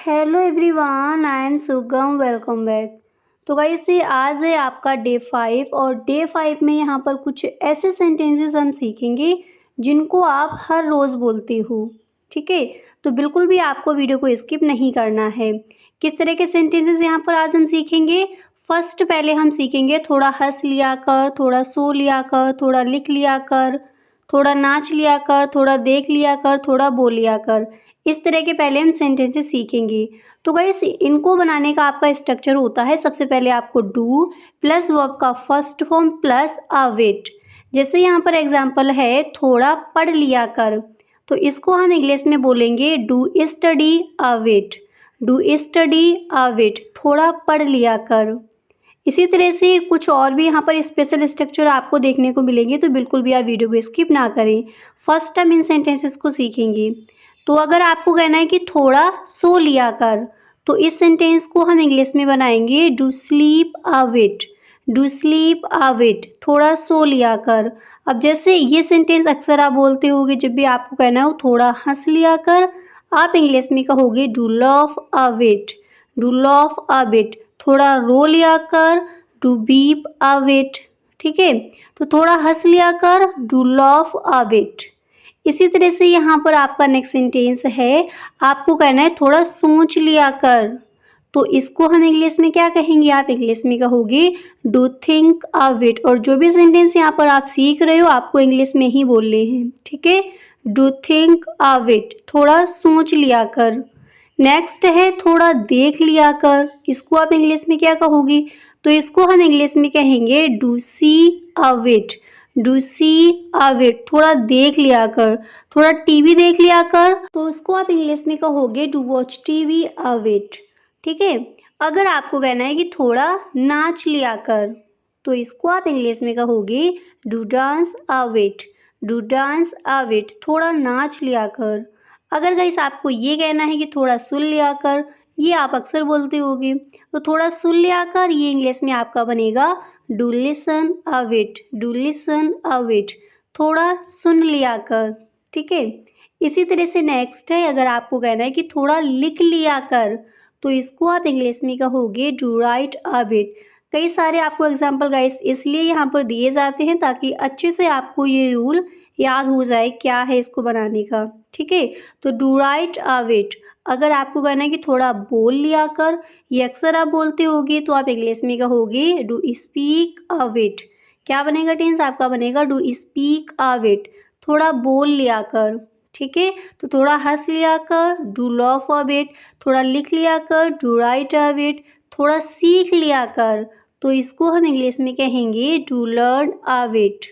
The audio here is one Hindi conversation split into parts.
हेलो एवरीवन, आई एम सुगम। Welcome back. तो गाइस ये आज है आपका डे 5 और डे 5 में यहाँ पर कुछ ऐसे सेंटेंसेस हम सीखेंगे जिनको आप हर रोज़ बोलते हो। ठीक है, तो बिल्कुल भी आपको वीडियो को स्किप नहीं करना है। किस तरह के सेंटेंसेस यहाँ पर आज हम सीखेंगे। फर्स्ट पहले हम सीखेंगे थोड़ा हंस लिया कर, थोड़ा सो लिया कर, थोड़ा लिख लिया कर, थोड़ा नाच लिया कर, थोड़ा देख लिया कर, थोड़ा बोल लिया कर। इस तरह के पहले हम सेंटेंसेस सीखेंगे। तो गाइस इनको बनाने का आपका स्ट्रक्चर होता है, सबसे पहले आपको डू प्लस वर्ब का फर्स्ट फॉर्म प्लस अ वेट। जैसे यहाँ पर एग्जांपल है थोड़ा पढ़ लिया कर, तो इसको हम इंग्लिश में बोलेंगे do study a wait. Do study a wait, थोड़ा पढ़ लिया कर। इसी तरह से कुछ और भी यहाँ पर स्पेशल स्ट्रक्चर आपको देखने को मिलेंगे, तो बिल्कुल भी आप वीडियो को स्किप ना करें। फर्स्ट टाइम इन सेंटेंसेस को सीखेंगे। तो अगर आपको कहना है कि थोड़ा सो लिया कर, तो इस सेंटेंस को हम इंग्लिश में बनाएंगे do sleep a bit. Do sleep a bit, थोड़ा सो लिया कर। अब जैसे ये सेंटेंस अक्सर आप बोलते होगे जब भी आपको कहना हो थोड़ा हंस लिया कर, आप इंग्लिश में कहोगे do laugh a bit. Do laugh a bit, थोड़ा रो लिया कर, डू बीप अ बिट। ठीक है, तो थोड़ा हंस लिया कर, डू लाफ अ बिट। इसी तरह से यहाँ पर आपका नेक्स्ट सेंटेंस है, आपको कहना है थोड़ा सोच लिया कर, तो इसको हम इंग्लिश में क्या कहेंगे, आप इंग्लिश में कहोगे डू थिंक अ बिट। और जो भी सेंटेंस यहाँ पर आप सीख रहे हो आपको इंग्लिश में ही बोलने हैं। ठीक है, डू थिंक अ बिट, थोड़ा सोच लिया कर। नेक्स्ट है थोड़ा देख लिया कर, इसको आप इंग्लिश में क्या कहोगी, तो इसको हम इंग्लिश में कहेंगे do see a bit. Do see a bit, थोड़ा देख लिया कर। थोड़ा टीवी देख लिया कर, तो उसको आप इंग्लिश में कहोगे do watch TV a bit. ठीक है, अगर आपको कहना है कि थोड़ा नाच लिया कर, तो इसको आप इंग्लिश में कहोगे do dance a bit. Do dance a bit, थोड़ा नाच लिया कर। अगर गाइस आपको ये कहना है कि थोड़ा सुन लिया कर, ये आप अक्सर बोलते होगे, तो थोड़ा सुन लिया कर ये इंग्लिश में आपका बनेगा do listen a bit. Do listen a bit, थोड़ा सुन लिया कर। ठीक है, इसी तरह से नेक्स्ट है, अगर आपको कहना है कि थोड़ा लिख लिया कर, तो इसको आप इंग्लिश में कहोगे डू राइट अ बिट। कई सारे आपको एग्जाम्पल गाइस इसलिए यहाँ पर दिए जाते हैं ताकि अच्छे से आपको ये रूल याद हो जाए क्या है इसको बनाने का। ठीक है, तो डू राइट अ बिट। अगर आपको कहना है कि थोड़ा बोल लिया कर, ये अक्सर आप बोलते होगे, तो आप इंग्लिश में कहोगे डू स्पीक अ बिट। क्या बनेगा टेंस आपका, बनेगा डू स्पीक अ बिट, थोड़ा बोल लिया कर। ठीक है, तो थोड़ा हंस लिया कर, डू लाफ अ बिट। थोड़ा लिख लिया कर, डू राइट अ बिट। थोड़ा सीख लिया कर, तो इसको हम इंग्लिश में कहेंगे डू लर्न अ बिट।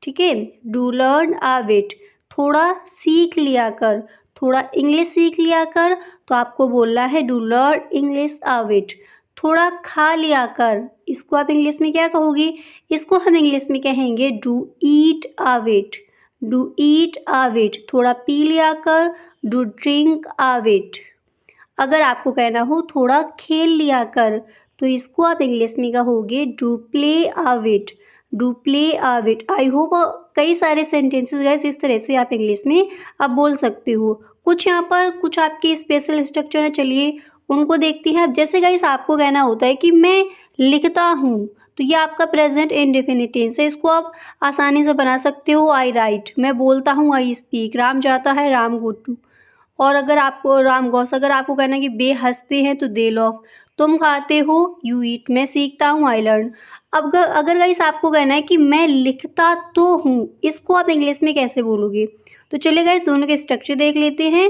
ठीक है, डू लर्न अ बिट, थोड़ा सीख लिया कर। थोड़ा इंग्लिश सीख लिया कर, तो आपको बोलना है do learn English a bit. थोड़ा खा लिया कर, इसको आप इंग्लिश में क्या कहोगे, इसको हम इंग्लिश में कहेंगे do eat a bit. Do eat a bit, थोड़ा पी लिया कर, डू ड्रिंक अ बिट। अगर आपको कहना हो थोड़ा खेल लिया कर, तो इसको आप इंग्लिश में कहोगे do play a bit. Do play a bit. I hope कई सारे सेंटेंसेस गाइस इस तरह से आप इंग्लिश में आप बोल सकते हो। कुछ यहाँ पर कुछ आपके स्पेशल स्ट्रक्चर है, चलिए उनको देखते हैं। अब जैसे गाइस आपको कहना होता है कि मैं लिखता हूँ, तो ये आपका प्रेजेंट इंडेफिनिट टेंस है, इसको आप आसानी से बना सकते हो आई राइट। मैं बोलता हूँ आई स्पीक। राम जाता है, राम गो टू। और अगर आपको राम गौस, अगर आपको कहना है कि बे हंसते हैं, तो दे लॉफ। तुम खाते हो, यू ईट। मैं सीखता हूँ, आई लर्न। अब अगर गाइस आपको कहना है कि मैं लिखता तो हूँ, इसको आप इंग्लिश में कैसे बोलोगे, तो चलिए गाइस दोनों के स्ट्रक्चर देख लेते हैं।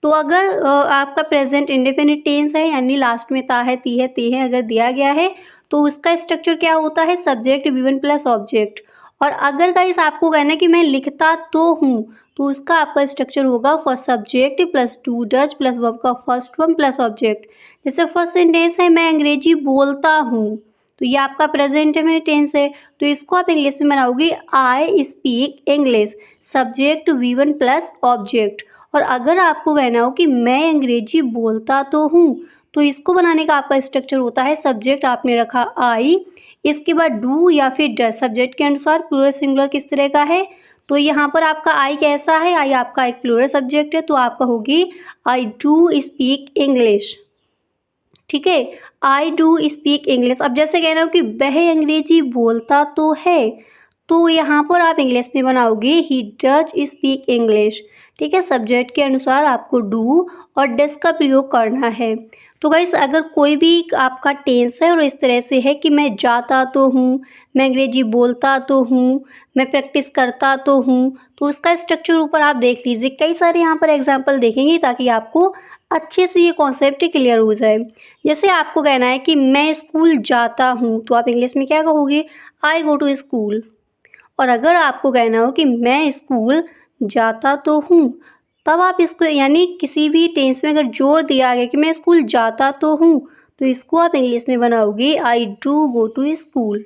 तो अगर आपका प्रेजेंट इंडेफिनिट टेंस है, यानी लास्ट में ता है, ती है, ते है अगर दिया गया है, तो उसका स्ट्रक्चर क्या होता है, सब्जेक्ट वी1 प्लस ऑब्जेक्ट। और अगर गाइस आपको कहना है कि मैं लिखता तो हूँ, तो उसका आपका स्ट्रक्चर होगा first subject plus two Dutch plus verb का फर्स्ट फॉर्म प्लस ऑब्जेक्ट। जैसे फर्स्ट सेंटेंस है मैं अंग्रेजी बोलता हूँ, तो ये आपका प्रेजेंट में टेंस है, तो इसको आप इंग्लिश में बनाओगे I speak English, subject V1 plus object. और अगर आपको कहना हो कि मैं अंग्रेजी बोलता तो हूँ, तो इसको बनाने का आपका स्ट्रक्चर होता है सब्जेक्ट आपने रखा आई, इसके बाद डू या फिर डज। सब्जेक्ट के अनुसार प्लूरल सिंगुलर किस तरह का है, तो यहाँ पर आपका आई कैसा है, आई आपका एक प्लूरल सब्जेक्ट है, तो आपका होगी आई डू स्पीक इंग्लिश। ठीक है, आई डू स्पीक इंग्लिश। अब जैसे कहना हो कि वह अंग्रेजी बोलता तो है, तो यहाँ पर आप इंग्लिश में बनाओगे ही डज स्पीक इंग्लिश। ठीक है, सब्जेक्ट के अनुसार आपको डू और डज का प्रयोग करना है। तो गाइस अगर कोई भी आपका टेंस है और इस तरह से है कि मैं जाता तो हूँ, मैं अंग्रेजी बोलता तो हूँ, मैं प्रैक्टिस करता तो हूँ, तो उसका स्ट्रक्चर ऊपर आप देख लीजिए। कई सारे यहाँ पर एग्जाम्पल देखेंगे ताकि आपको अच्छे से ये कॉन्सेप्ट क्लियर हो जाए। जैसे आपको कहना है कि मैं स्कूल जाता हूँ, तो आप इंग्लिश में क्या कहोगे, आई गो टू स्कूल। और अगर आपको कहना हो कि मैं स्कूल जाता तो हूँ, तब आप इसको यानी किसी भी टेंस में अगर जोर दिया गया कि मैं स्कूल जाता तो हूँ, तो इसको आप इंग्लिश में बनाओगे I do go to school.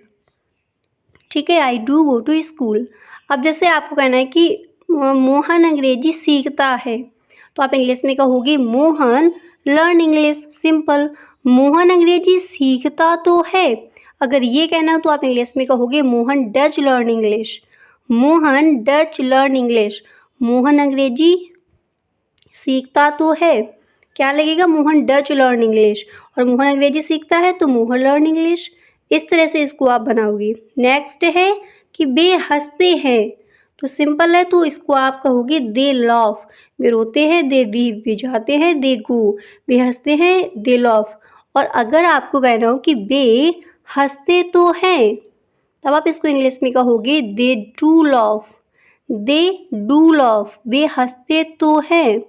ठीक है, I do go to school. अब जैसे आपको कहना है कि मोहन अंग्रेजी सीखता है, तो आप इंग्लिश में कहोगे Mohan learn English. Simple, Mohan अंग्रेजी सीखता तो है। अगर ये कहना हो तो आप इंग्लिश में कहोगे Mohan does learn English. Mohan does learn English, Mohan अंग्रेजी सीखता तो है, क्या लगेगा, मोहन डज लर्न इंग्लिश। और मोहन अंग्रेजी सीखता है तो मोहन लर्न इंग्लिश। इस तरह से इसको आप बनाओगे। नेक्स्ट है कि वे हंसते हैं, तो सिंपल है, तो इसको आप कहोगे दे लॉफ। वे रोते हैं, दे वीप। वे जाते हैं, दे गो। वे हंसते हैं, दे लॉफ। और अगर आपको कहना हो कि वे हंसते तो हैं, तब आप इसको इंग्लिश में कहोगे they do laugh. They do laugh, वे हंसते तो हैं।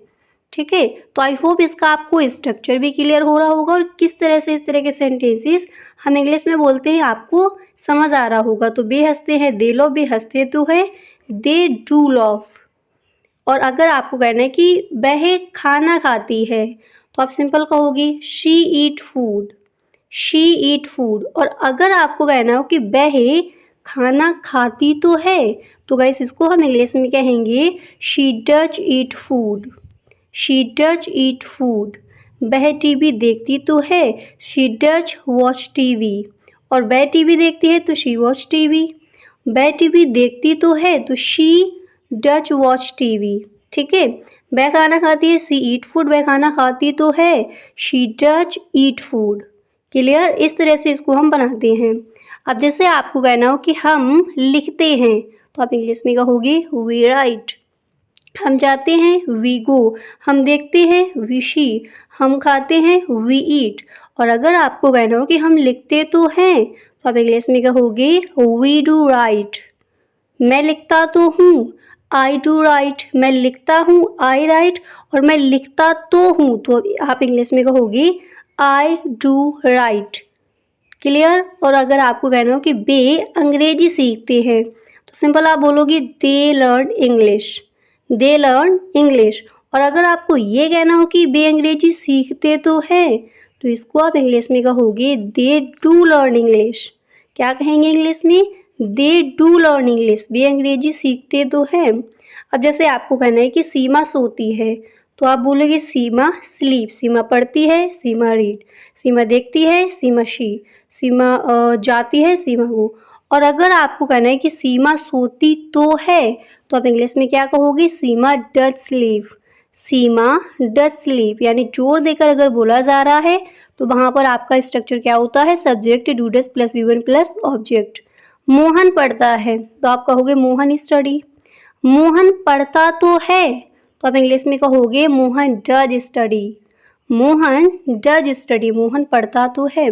ठीक है, तो आई होप इसका आपको स्ट्रक्चर भी क्लियर हो रहा होगा और किस तरह से इस तरह के सेंटेंसेस हम इंग्लिश में बोलते हैं आपको समझ आ रहा होगा। तो बे हंसते हैं, दे लॉफ। बे हंसते तो है, दे डू लॉफ। और अगर आपको कहना है कि वह खाना खाती है, तो आप सिंपल कहोगे she eat food. She eat food. और अगर आपको कहना हो कि वह खाना खाती तो है, तो गाइस इसको हम इंग्लिश में कहेंगे she does eat food. She does eat food. वह टीवी देखती तो है, शी डज वॉच टीवी। और वह टीवी देखती है तो शी वॉच टीवी। वह टीवी देखती तो है तो शी डज वॉच टीवी। ठीक है, वह खाना खाती है, सी ईट फूड। वह खाना खाती तो है, she does eat food. Clear, इस तरह से इसको हम बनाते हैं। अब जैसे आपको कहना हो कि हम लिखते हैं, तो आप इंग्लिश में कहोगे वी राइट। हम जाते हैं, वी गो। हम देखते हैं, वी सी। हम खाते हैं, वी ईट। और अगर आपको कहना हो कि हम लिखते तो हैं, तो आप इंग्लिश में कहोगे वी डू राइट। मैं लिखता तो हूँ, आई डू राइट। मैं लिखता हूँ, आई राइट। और मैं लिखता तो हूँ, तो आप इंग्लिश में कहोगे आई डू राइट। क्लियर। और अगर आपको कहना हो कि वे अंग्रेजी सीखते हैं, तो सिंपल आप बोलोगे they learn English. They learn English. और अगर आपको ये कहना हो कि वे अंग्रेजी सीखते तो हैं, तो इसको आप इंग्लिश में कहोगे दे डू लर्न इंग्लिश। क्या कहेंगे इंग्लिश में, दे डू लर्न इंग्लिश। वे अंग्रेजी सीखते तो हैं। अब जैसे आपको कहना है कि सीमा सोती है, तो आप बोलोगे सीमा स्लीप। सीमा पढ़ती है, सीमा रीड। सीमा देखती है, सीमा शी। सीमा जाती है, सीमा गो। और अगर आपको कहना है कि सीमा सोती तो है, तो आप इंग्लिश में क्या कहोगे, Seema does sleep. Seema does sleep. यानी जोर देकर अगर बोला जा रहा है, तो वहाँ पर आपका स्ट्रक्चर क्या होता है, subject do does plus V1 plus object. Mohan पढ़ता है, तो आप कहोगे मोहन स्टडी। मोहन पढ़ता तो है, तो आप इंग्लिश में कहोगे Mohan does study. Mohan does study. Mohan पढ़ता तो है।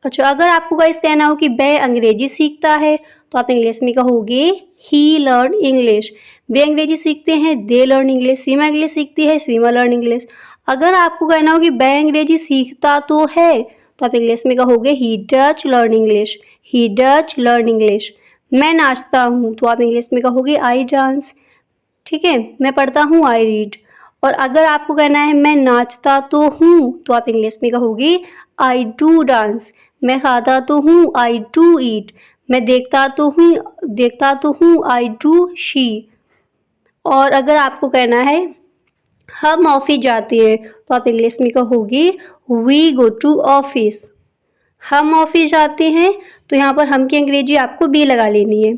अच्छा, अगर आपको गाइस कहना हो कि वह अंग्रेजी सीखता है, तो आप इंग्लिश में कहोगे ही लर्न इंग्लिश। वे अंग्रेजी सीखते हैं, they learn English. Seema English सीखती है, सीमा लर्न इंग्लिश। अगर आपको कहना हो कि वह अंग्रेजी सीखता तो है, तो आप इंग्लिश में कहोगे he does learn English. He does learn English. मैं नाचता हूँ, तो आप इंग्लिश में कहोगे आई डांस। ठीक है, मैं पढ़ता हूँ, आई रीड। और अगर आपको कहना है मैं नाचता तो हूँ, तो आप इंग्लिश में कहोगे आई डू डांस। मैं खाता तो हूँ, आई डू ईट। मैं देखता तो हूँ, आई डू शी। और अगर आपको कहना है हम ऑफिस जाते हैं, तो आप इंग्लिश में कहोगे वी गो टू ऑफिस। हम ऑफिस जाते हैं, तो यहाँ पर हम की अंग्रेजी आपको बी लगा लेनी है।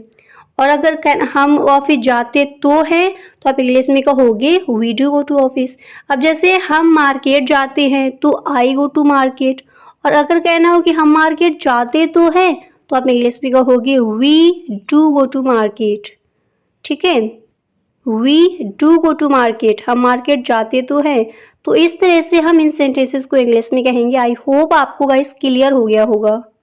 और अगर हम ऑफिस जाते तो हैं तो आप इंग्लिश में कहोगे we do go to office. अब जैसे हम मार्केट जाते हैं तो आई गो टू मार्केट, और अगर कहना हो कि हम मार्केट जाते तो हैं तो आप इंग्लिश में कहोगे we do go to market. ठीक है, we do go to market, हम मार्केट जाते तो हैं। तो इस तरह से हम इन सेंटेंसेस को इंग्लिश में कहेंगे। आई होप आपको गाइस क्लियर हो गया होगा।